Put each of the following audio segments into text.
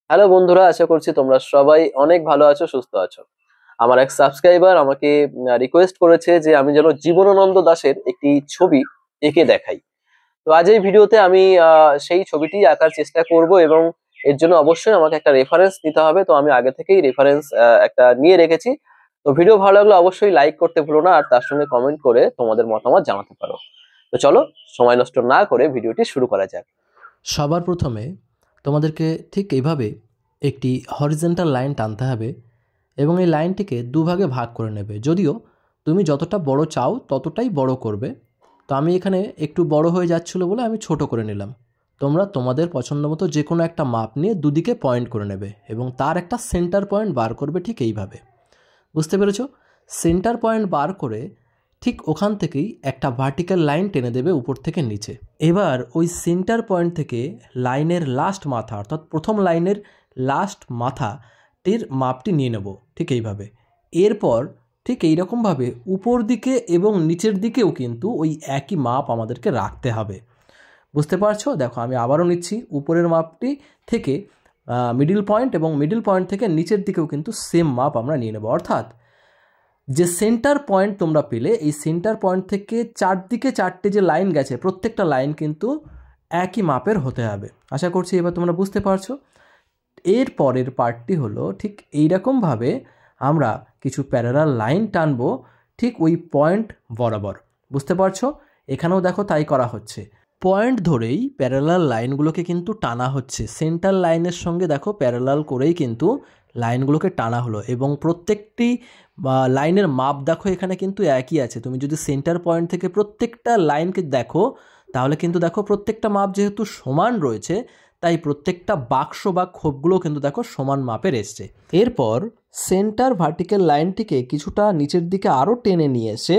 Hello বন্ধুরা, আশা করছি তোমরা সবাই অনেক ভালো আছো, সুস্থ আছো। আমার এক সাবস্ক্রাইবার আমাকে রিকোয়েস্ট করেছে যে আমি যেন জীবনানন্দ দাশের একটি ছবি এঁকে দেখাই। তো আজ এই ভিডিওতে আমি সেই ছবিটি আঁকার চেষ্টা করব, এবং এর জন্য অবশ্যই আমাকে একটা রেফারেন্স নিতে হবে। তো আমি আগে থেকেই রেফারেন্স একটা নিয়ে রেখেছি। তো ভিডিও ভালো লাগলে অবশ্যই লাইক করতে ভুলো না, আর তার সঙ্গে কমেন্ট করে তোমাদের মতামত জানাতে পারো। তো চলো, সময় নষ্ট না করে ভিডিওটি শুরু করা যাক। সবার প্রথমে তোমাদেরকে ঠিক এইভাবে একটি হরিজেন্টাল লাইন টানতে হবে এবং এই লাইনটিকে দুভাগে ভাগ করে নেবে। যদিও তুমি যতটা বড় চাও ততটাই বড় করবে, তো আমি এখানে একটু বড় হয়ে যাচ্ছিলো বলে আমি ছোট করে নিলাম। তোমরা তোমাদের পছন্দ মতো যে কোনো একটা মাপ নিয়ে দুদিকে পয়েন্ট করে নেবে এবং তার একটা সেন্টার পয়েন্ট বার করবে ঠিক এইভাবে। বুঝতে পেরেছো? সেন্টার পয়েন্ট বার করে ঠিক ওখান থেকেই একটা ভার্টিক্যাল লাইন টেনে দেবে উপর থেকে নিচে। এবার ওই সেন্টার পয়েন্ট থেকে লাইনের লাস্ট মাথা, অর্থাৎ প্রথম লাইনের লাস্ট মাথাটির মাপটি নিয়ে নেব ঠিক এইভাবে। এরপর ঠিক এইরকমভাবে উপর দিকে এবং নিচের দিকেও কিন্তু ওই একই মাপ আমাদেরকে রাখতে হবে। বুঝতে পারছো? দেখো আমি আবারও নিচ্ছি। উপরের মাপটি থেকে মিডিল পয়েন্ট এবং মিডিল পয়েন্ট থেকে নিচের দিকেও কিন্তু সেম মাপ আমরা নিয়ে নেব। অর্থাৎ যে সেন্টার পয়েন্ট তোমরা পেলে, এই সেন্টার পয়েন্ট থেকে চারদিকে চারটে যে লাইন গেছে, প্রত্যেকটা লাইন কিন্তু একই মাপের হতে হবে। আশা করছি এবার তোমরা বুঝতে পারছো। এর পরের পার্টটি হলো ঠিক এইরকমভাবে আমরা কিছু প্যারালাল লাইন টানবো ঠিক ওই পয়েন্ট বরাবর। বুঝতে পারছো? এখানেও দেখো তাই করা হচ্ছে। পয়েন্ট ধরেই প্যারালাল লাইনগুলোকে কিন্তু টানা হচ্ছে। সেন্টার লাইনের সঙ্গে দেখো প্যারালাল করেই কিন্তু লাইনগুলোকে টানা হলো এবং প্রত্যেকটি লাইনের মাপ দেখো এখানে কিন্তু একই আছে। তুমি যদি সেন্টার পয়েন্ট থেকে প্রত্যেকটা লাইনকে দেখো তাহলে কিন্তু দেখো প্রত্যেকটা মাপ যেহেতু সমান রয়েছে, তাই প্রত্যেকটা বাক্স বা খোপগুলো কিন্তু দেখো সমান মাপের এসছে। এরপর সেন্টার ভার্টিক্যাল লাইনটিকে কিছুটা নিচের দিকে আরও টেনে নিয়ে এসে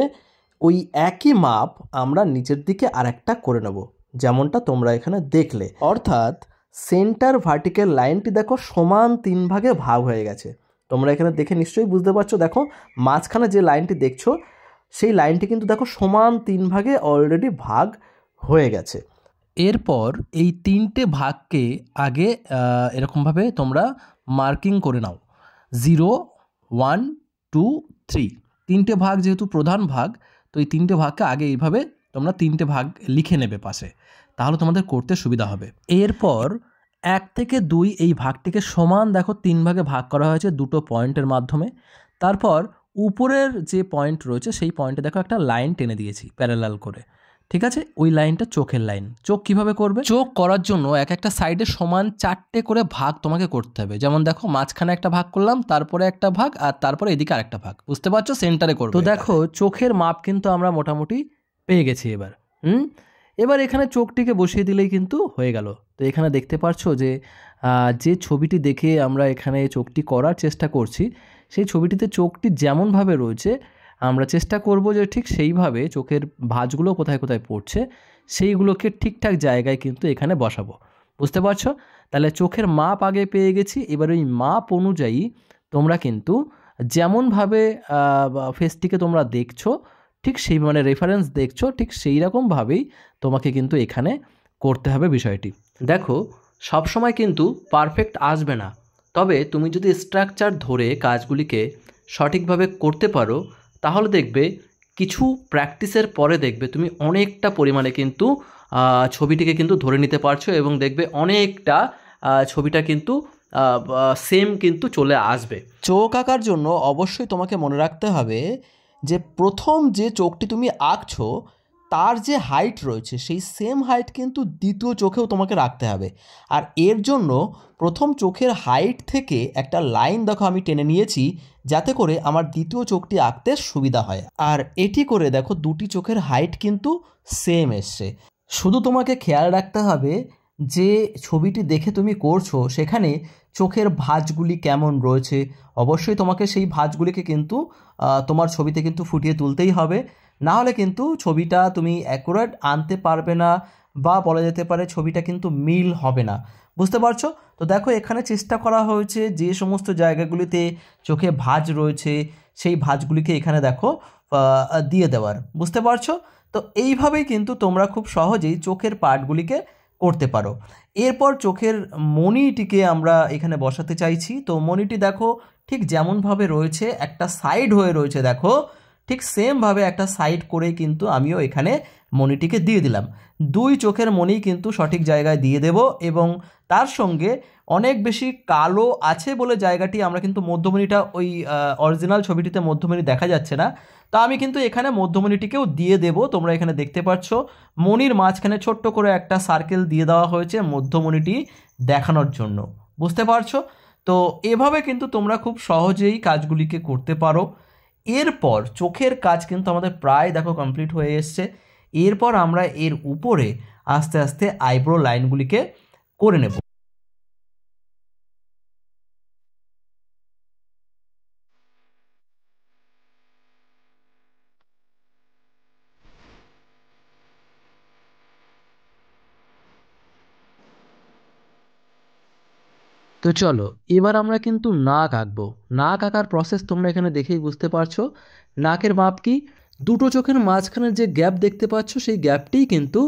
ওই একই মাপ আমরা নিচের দিকে আরেকটা করে নেব, যেমনটা তোমরা এখানে দেখলে। অর্থাৎ সেন্টার ভার্টিক্যাল লাইনটি দেখো সমান 3 ভাগে ভাগ হয়ে গেছে। তোমরা এখানে দেখে নিশ্চয়ই বুঝতে পারছো। দেখো মাঝখানে যে লাইনটি দেখছো সেই লাইনটি কিন্তু দেখো সমান 3 ভাগে অলরেডি ভাগ হয়ে গেছে। এরপর এই 3টে ভাগকে আগে এরকমভাবে তোমরা মার্কিং করে নাও। 0, 1, 2, 3 3টে ভাগ যেহেতু প্রধান ভাগ, তো এই 3টে ভাগকে আগে এইভাবে তোমরা 3টে ভাগ লিখে নেবে পাশে, তাহলে তোমাদের করতে সুবিধা হবে। এরপর 1 থেকে 2 এই ভাগটিকে সমান দেখো 3 ভাগে ভাগ করা হয়েছে দুটো পয়েন্টের মাধ্যমে। তারপর উপরের যে পয়েন্ট রয়েছে সেই পয়েন্টে দেখো একটা লাইন টেনে দিয়েছি প্যারালাল করে। ঠিক আছে? ওই লাইনটা চোখের লাইন। চোখ কিভাবে করবে? চোখ করার জন্য এক একটা সাইডে সমান 4টে করে ভাগ তোমাকে করতে হবে। যেমন দেখো মাঝখানে একটা ভাগ করলাম, তারপরে একটা ভাগ, আর তারপরে এদিকে আরেকটা ভাগ। বুঝতে পারছো? সেন্টারে করবে। তো দেখো চোখের মাপ কিন্তু আমরা মোটামুটি পেয়ে গেছি এবার। এবার এখানে চোখটিকে বসিয়ে দিলেই কিন্তু হয়ে গেল। তো এখানে দেখতে পারছো যে যে ছবিটি দেখে আমরা এখানে চোখটি করার চেষ্টা করছি, সেই ছবিটিতে চোখটি যেমনভাবে রয়েছে আমরা চেষ্টা করব যে ঠিক সেইভাবে চোখের ভাঁজগুলো কোথায় কোথায় পড়ছে সেইগুলোকে ঠিকঠাক জায়গায় কিন্তু এখানে বসাবো। বুঝতে পারছো? তাহলে চোখের মাপ আগে পেয়ে গেছি। এবার ওই মাপ অনুযায়ী তোমরা কিন্তু যেমনভাবে ফেসটিকে তোমরা দেখছো ঠিক সেই মানে রেফারেন্স দেখছো ঠিক সেই রকমভাবেই তোমাকে কিন্তু এখানে করতে হবে বিষয়টি। দেখো সবসময় কিন্তু পারফেক্ট আসবে না, তবে তুমি যদি স্ট্রাকচার ধরে কাজগুলিকে সঠিকভাবে করতে পারো তাহলে দেখবে কিছু প্র্যাকটিসের পরে দেখবে তুমি অনেকটা পরিমাণে কিন্তু ছবিটিকে কিন্তু ধরে নিতে পারছো এবং দেখবে অনেকটা ছবিটা কিন্তু সেম কিন্তু চলে আসবে। চোখ আঁকার জন্য অবশ্যই তোমাকে মনে রাখতে হবে যে প্রথম যে চোখটি তুমি আঁকছো তার যে হাইট রয়েছে সেই সেম হাইট কিন্তু দ্বিতীয় চোখেও তোমাকে রাখতে হবে। আর এর জন্য প্রথম চোখের হাইট থেকে একটা লাইন দেখো আমি টেনে নিয়েছি, যাতে করে আমার দ্বিতীয় চোখটি আঁকতে সুবিধা হয়। আর এটি করে দেখো দুটি চোখের হাইট কিন্তু সেম এসছে। শুধু তোমাকে খেয়াল রাখতে হবে যে ছবিটি দেখে তুমি করছো সেখানে চোখের ভাঁজগুলি কেমন রয়েছে। অবশ্যই তোমাকে সেই ভাঁজগুলিকে কিন্তু তোমার ছবিতে কিন্তু ফুটিয়ে তুলতেই হবে, না হলে কিন্তু ছবিটা তুমি অ্যাকুরেট আনতে পারবে না, বা বলা যেতে পারে ছবিটা কিন্তু মিল হবে না। বুঝতে পারছো? তো দেখো এখানে চেষ্টা করা হয়েছে যে সমস্ত জায়গাগুলিতে চোখে ভাঁজ রয়েছে সেই ভাঁজগুলিকে এখানে দেখো দিয়ে দেওয়ার। বুঝতে পারছো? তো এইভাবেই কিন্তু তোমরা খুব সহজেই চোখের পার্টগুলিকে করতে পারো। এরপর চোখের মণিটিকে আমরা এখানে বসাতে চাইছি। তো মণিটি দেখো ঠিক যেমনভাবে রয়েছে, একটা সাইড হয়ে রয়েছে, দেখো ঠিক সেমভাবে একটা সাইড করে কিন্তু আমিও এখানে মণিটিকে দিয়ে দিলাম। দুই চোখের মণি কিন্তু সঠিক জায়গায় দিয়ে দেব, এবং তার সঙ্গে অনেক বেশি কালো আছে বলে জায়গাটি আমরা কিন্তু মধ্যমণিটা ওই অরিজিনাল ছবিটিতে মধ্যমণি দেখা যাচ্ছে না, তা আমি কিন্তু এখানে মধ্যমণিটিকেও দিয়ে দেব। তোমরা এখানে দেখতে পাচ্ছ মণির মাঝখানে ছোট্ট করে একটা সার্কেল দিয়ে দেওয়া হয়েছে মধ্যমণিটি দেখানোর জন্য, বুঝতে পারছো? তো এভাবে কিন্তু তোমরা খুব সহজেই কাজগুলিকে করতে পারো। এরপর চোখের কাজ কিন্তু আমাদের প্রায় দেখো কমপ্লিট হয়ে এসছে। এরপর আমরা এর উপরে আস্তে আস্তে আইব্রো লাইনগুলিকে করে নেব। তো চলো এবার আমরা কিন্তু নাক আঁকবো। নাক আঁকার প্রসেস তোমরা এখানে দেখেই বুঝতে পারছো। নাকের মাপ কি, দুটো চোখের মাঝখানে যে গ্যাপ দেখতে পাচ্ছ সেই গ্যাপটিই কিন্তু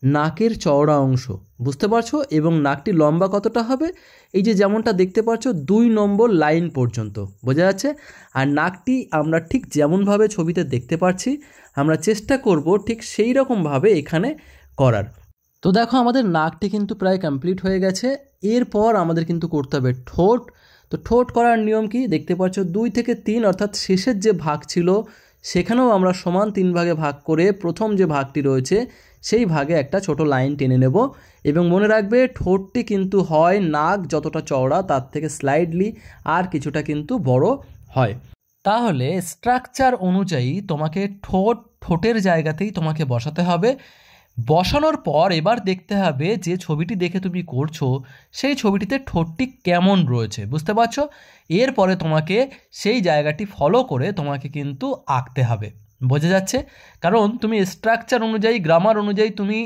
নাকের চওড়া অংশ, বুঝতে পারছো? এবং নাকটি লম্বা কতটা হবে, এই যে যেমনটা দেখতে পাচ্ছ 2 নম্বর লাইন পর্যন্ত, বোঝা যাচ্ছে? আর নাকটি আমরা ঠিক যেমনভাবে ছবিতে দেখতে পাচ্ছি আমরা চেষ্টা করব ঠিক সেই রকমভাবে এখানে করার। তো দেখো আমাদের নাকটি কিন্তু প্রায় কমপ্লিট হয়ে গেছে। এরপর আমাদের কিন্তু করতে হবে ঠোঁট। তো ঠোঁট করার নিয়ম কি দেখতে পাচ্ছ, 2 থেকে 3 অর্থাৎ শেষের যে ভাগ ছিল সেখানেও আমরা সমান 3 ভাগে ভাগ করে প্রথম যে ভাগটি রয়েছে সেই ভাগে একটা ছোট লাইন টেনে নেব। এবং মনে রাখবে ঠোঁটটি কিন্তু হয় নাক যতটা চওড়া তার থেকে স্লাইডলি আর কিছুটা কিন্তু বড় হয়। তাহলে স্ট্রাকচার অনুযায়ী তোমাকে ঠোঁটের জায়গাতেই তোমাকে বসাতে হবে। বসানোর পর এবার দেখতে হবে যে ছবিটি দেখে তুমি করছো সেই ছবিটিতে ঠোঁটটি কেমন রয়েছে, বুঝতে পারছো? এরপরে তোমাকে সেই জায়গাটি ফলো করে তোমাকে কিন্তু আঁকতে হবে, বোঝা যাচ্ছে? কারণ তুমি স্ট্রাকচার অনুযায়ী গ্রামার অনুযায়ী তুমি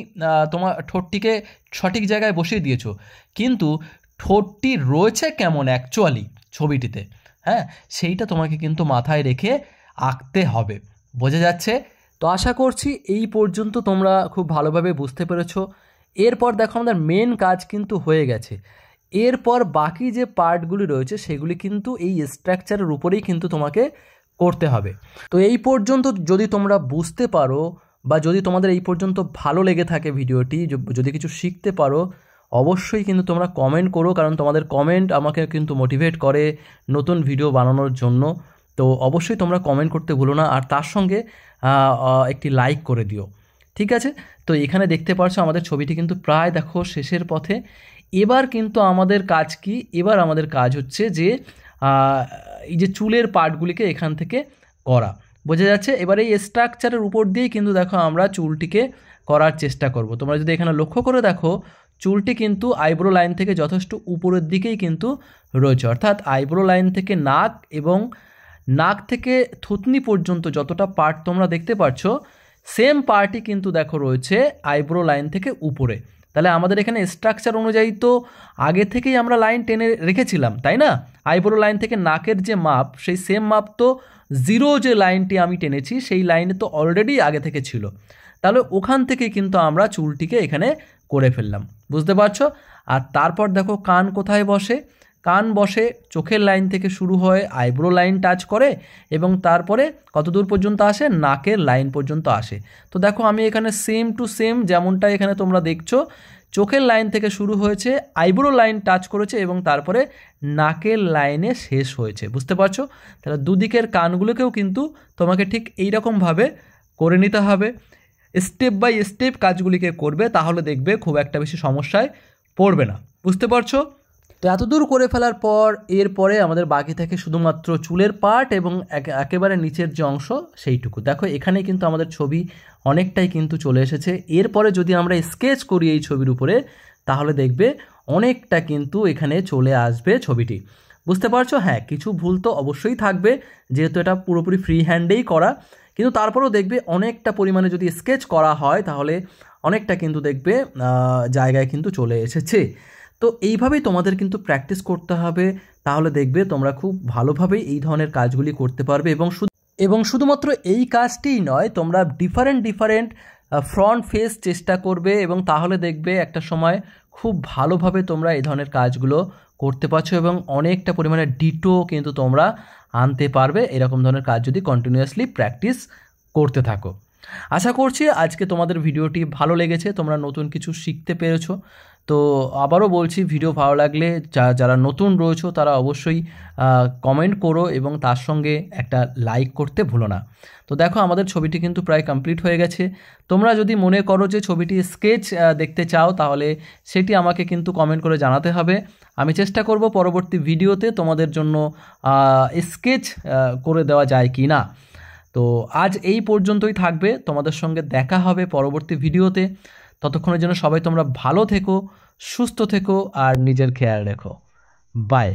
তোমার ঠোঁটটিকে সঠিক জায়গায় বসিয়ে দিয়েছো, কিন্তু ঠোঁটটি রয়েছে কেমন অ্যাকচুয়ালি ছবিটিতে, হ্যাঁ, সেইটা তোমাকে কিন্তু মাথায় রেখে আঁকতে হবে, বোঝা যাচ্ছে? তো আশা করছি এই পর্যন্ত তোমরা খুব ভালোভাবে বুঝতে পেরেছো। এরপর দেখো আমাদের মেন কাজ কিন্তু হয়ে গেছে। এরপর বাকি যে পার্টগুলি রয়েছে সেগুলি কিন্তু এই স্ট্রাকচারের উপরেই কিন্তু তোমাকে করতে হবে। তো এই পর্যন্ত যদি তোমরা বুঝতে পারো বা যদি তোমাদের এই পর্যন্ত ভালো লেগে থাকে ভিডিওটি, যদি কিছু শিখতে পারো, অবশ্যই কিন্তু তোমরা কমেন্ট করো, কারণ তোমাদের কমেন্ট আমাকে কিন্তু মোটিভেট করে নতুন ভিডিও বানানোর জন্য। তো অবশ্যই তোমরা কমেন্ট করতে ভুলো না, আর তার সঙ্গে একটি লাইক করে দিও, ঠিক আছে? তো এখানে দেখতে পাচ্ছ আমাদের ছবিটি কিন্তু প্রায় দেখো শেষের পথে। এবার কিন্তু আমাদের কাজ কি, এবার আমাদের কাজ হচ্ছে যে এই যে চুলের পার্টগুলিকে এখান থেকে করা, বোঝা যাচ্ছে? এবার এই স্ট্রাকচারের উপর দিয়েই কিন্তু দেখো আমরা চুলটিকে করার চেষ্টা করব। তোমরা যদি এখানে লক্ষ্য করে দেখো চুলটি কিন্তু আইব্রো লাইন থেকে যথেষ্ট উপরের দিকেই কিন্তু রয়েছে, অর্থাৎ আইব্রো লাইন থেকে নাক এবং নাক থেকে থুতনি পর্যন্ত যতটা পার্ট তোমরা দেখতে পাচ্ছ সেম পার্টই কিন্তু দেখো রয়েছে আইব্রো লাইন থেকে উপরে। তাহলে আমাদের এখানে স্ট্রাকচার অনুযায়ী তো আগে থেকেই আমরা লাইন টেনে রেখেছিলাম, তাই না? আইব্রো লাইন থেকে নাকের যে মাপ সেই সেম মাপ তো জিরো যে লাইনটি আমি টেনেছি সেই লাইনে তো অলরেডি আগে থেকে ছিল, তাহলে ওখান থেকে কিন্তু আমরা চুলটিকে এখানে করে ফেললাম, বুঝতে পারছো? আর তারপর দেখো কান কোথায় বসে, কান বসে চোখের লাইন থেকে শুরু হয়, আইব্রো লাইন টাচ করে এবং তারপরে কত দূর পর্যন্ত আসে, নাকের লাইন পর্যন্ত আসে। তো দেখো আমি এখানে সেম টু সেম যেমনটা এখানে তোমরা দেখছো চোখের লাইন থেকে শুরু হয়েছে, আইব্রো লাইন টাচ করেছে এবং তারপরে নাকের লাইনে শেষ হয়েছে, বুঝতে পারছো? তাহলে দুদিকের কানগুলোকেও কিন্তু তোমাকে ঠিক এইরকমভাবে করে নিতে হবে। স্টেপ বাই স্টেপ কাজগুলিকে করবে, তাহলে দেখবে খুব একটা বেশি সমস্যায় পড়বে না, বুঝতে পারছো? তো এতদূর করে ফেলার পর এরপরে আমাদের বাকি থাকে শুধুমাত্র চুলের পার্ট এবং একেবারে নিচের যে অংশ সেইটুকু। দেখো এখানে কিন্তু আমাদের ছবি অনেকটাই কিন্তু চলে এসেছে। এরপরে যদি আমরা স্কেচ করি এই ছবির উপরে তাহলে দেখবে অনেকটা কিন্তু এখানে চলে আসবে ছবিটি, বুঝতে পারছো? হ্যাঁ, কিছু ভুল তো অবশ্যই থাকবে যেহেতু এটা পুরোপুরি ফ্রি হ্যান্ডেই করা, কিন্তু তারপরেও দেখবে অনেকটা পরিমাণে যদি স্কেচ করা হয় তাহলে অনেকটা কিন্তু দেখবে জায়গায় কিন্তু চলে এসেছে। তো এইভাবেই তোমাদের কিন্তু প্র্যাকটিস করতে হবে, তাহলে দেখবে তোমরা খুব ভালোভাবেই এই ধরনের কাজগুলি করতে পারবে। এবং শুধুমাত্র এই কাজটিই নয়, তোমরা ডিফারেন্ট ফ্রন্ট ফেস চেষ্টা করবে, এবং তাহলে দেখবে একটা সময় খুব ভালোভাবে তোমরা এই ধরনের কাজগুলো করতে পারছো এবং অনেকটা পরিমাণে ডিটো কিন্তু তোমরা আনতে পারবে এরকম ধরনের কাজ যদি কন্টিনিউয়াসলি প্র্যাকটিস করতে থাকো। আশা করছি আজকে তোমাদের ভিডিওটি ভালো লেগেছে, তোমরা নতুন কিছু শিখতে পেরেছো। তো আবারও বলছি, ভিডিও ভালো লাগলে যারা নতুন রয়েছো তারা অবশ্যই কমেন্ট করো এবং তার সঙ্গে একটা লাইক করতে ভুলো না। তো দেখো আমাদের ছবিটি কিন্তু প্রায় কমপ্লিট হয়ে গেছে। তোমরা যদি মনে করো যে ছবিটি স্কেচ দেখতে চাও তাহলে সেটি আমাকে কিন্তু কমেন্ট করে জানাতে হবে। আমি চেষ্টা করব পরবর্তী ভিডিওতে তোমাদের জন্য স্কেচ করে দেওয়া যায় কি না। তো আজ এই পর্যন্তই থাকবে, তোমাদের সঙ্গে দেখা হবে পরবর্তী ভিডিওতে। ততক্ষণের জন্য সবাই তোমরা ভালো থেকো, সুস্থ থেকো আর নিজের খেয়াল রেখো। বাই।